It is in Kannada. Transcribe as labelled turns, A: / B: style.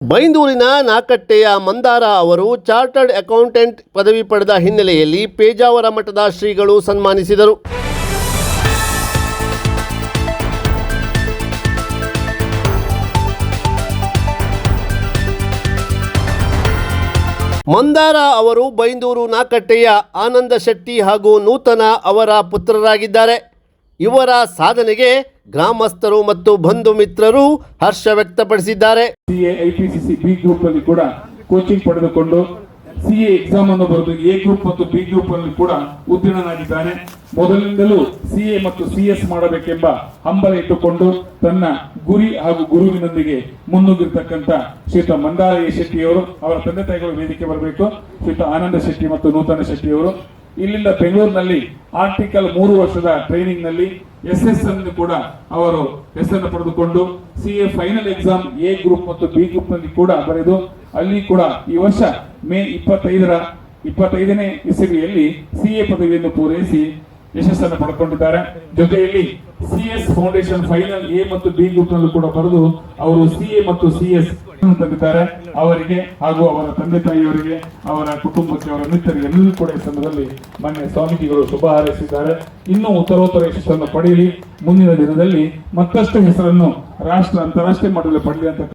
A: ಬೈಂದೂರಿನ ನಾಕಟ್ಟೆಯ ಮಂದಾರ ಅವರು ಚಾರ್ಟರ್ಡ್ ಅಕೌಂಟೆಂಟ್ ಪದವಿ ಪಡೆದ ಹಿನ್ನೆಲೆಯಲ್ಲಿ ಪೇಜಾವರ ಮಠದ ಶ್ರೀಗಳು ಸನ್ಮಾನಿಸಿದರು. ಮಂದಾರ ಅವರು ಬೈಂದೂರು ನಾಕಟ್ಟೆಯ ಆನಂದ ಶೆಟ್ಟಿ ಹಾಗೂ ನೂತನ ಅವರ ಪುತ್ರರಾಗಿದ್ದಾರೆ. ಇವರ ಸಾಧನೆಗೆ ಗ್ರಾಮಸ್ಥರು ಮತ್ತು ಬಂಧು ಮಿತ್ರರು ಹರ್ಷ ವ್ಯಕ್ತಪಡಿಸಿದ್ದಾರೆ.
B: ಸಿಎ ಐಪಿಸಿಸಿ ಬಿ ಗ್ರೂಪ್ ಅಲ್ಲಿ ಕೂಡ ಕೋಚಿಂಗ್ ಪಡೆದುಕೊಂಡು ಸಿಎ ಎಕ್ಸಾಮ್ ಅನ್ನು ಬರೆದು ಎ ಗ್ರೂಪ್ ಮತ್ತು ಬಿ ಗ್ರೂಪ್ ಅಲ್ಲಿ ಕೂಡ ಉತ್ತೀರ್ಣನಾಗಿದ್ದಾನೆ. ಮೊದಲಿನಿಂದಲೂ ಸಿಎ ಮತ್ತು ಸಿಎಸ್ ಮಾಡಬೇಕೆಂಬ ಹಂಬಲ ಇಟ್ಟುಕೊಂಡು ತನ್ನ ಗುರಿ ಹಾಗೂ ಗುರುವಿನೊಂದಿಗೆ ಮುನ್ನುಗ್ಗಿರ್ತಕ್ಕಂಥ ಶ್ರೀಯುತ ಮಂದಾರ ಎ ಶೆಟ್ಟಿಯವರು, ಅವರ ತಂದೆ ತಾಯಿಗಳು ವೇದಿಕೆ ಬರಬೇಕು. ಶ್ರೀಯುತ ಆನಂದ ಶೆಟ್ಟಿ ಮತ್ತು ನೂತನ ಶೆಟ್ಟಿಯವರು ಇಲ್ಲಿಂದ ಬೆಂಗಳೂರಿನಲ್ಲಿ ಆರ್ಟಿಕಲ್ 3 ವರ್ಷದ ಟ್ರೈನಿಂಗ್ ನಲ್ಲಿ SS ಅನ್ನು ಕೂಡ ಅವರು ಹೆಸರನ್ನು ಪಡೆದುಕೊಂಡು CA final exam A group ಮತ್ತು ಬಿ ಗ್ರೂಪ್ ನಲ್ಲಿ ಕೂಡ ಬರೆದು ಅಲ್ಲಿ ಕೂಡ ಈ ವರ್ಷ ಮೇ 25ನೇ ಇಸವಿಯಲ್ಲಿ ಸಿಎ ಪದವಿಯನ್ನು ಪೂರೈಸಿ ಯಶಸ್ಸನ್ನು ಪಡ್ಕೊಂಡಿದ್ದಾರೆ. ಜೊತೆಯಲ್ಲಿ ಸಿಎಸ್ ಫೌಂಡೇಶನ್ ಫೈನಲ್ ಎ ಮತ್ತು ಬಿ ಗ್ರೂಪ್ ನಲ್ಲೂ ಕೂಡ ಬರೆದು ಅವರು ಸಿಎ ಮತ್ತು ಸಿಎಸ್ ತಂದಿದ್ದಾರೆ. ಅವರಿಗೆ ಹಾಗೂ ಅವರ ತಂದೆ ತಾಯಿಯವರಿಗೆ, ಅವರ ಕುಟುಂಬಕ್ಕೆ, ಅವರ ಮಿತ್ರರಿಗೆ ಎಲ್ಲರೂ ಕೂಡ ಈ ಸಂದರ್ಭದಲ್ಲಿ ಮಾನ್ಯ ಸ್ವಾಮೀಜಿಗಳು ಶುಭ ಹಾರೈಸಿದ್ದಾರೆ. ಇನ್ನೂ ಉತ್ತರೋತ್ತರ ಯಶಸ್ಸನ್ನು ಪಡೆಯಲಿ, ಮುಂದಿನ ದಿನದಲ್ಲಿ ಮತ್ತಷ್ಟು ಹೆಸರನ್ನು ರಾಷ್ಟ್ರ ಅಂತಾರಾಷ್ಟ್ರೀಯ ಮಟ್ಟದಲ್ಲಿ ಪಡೆಯಲಿ ಅಂತ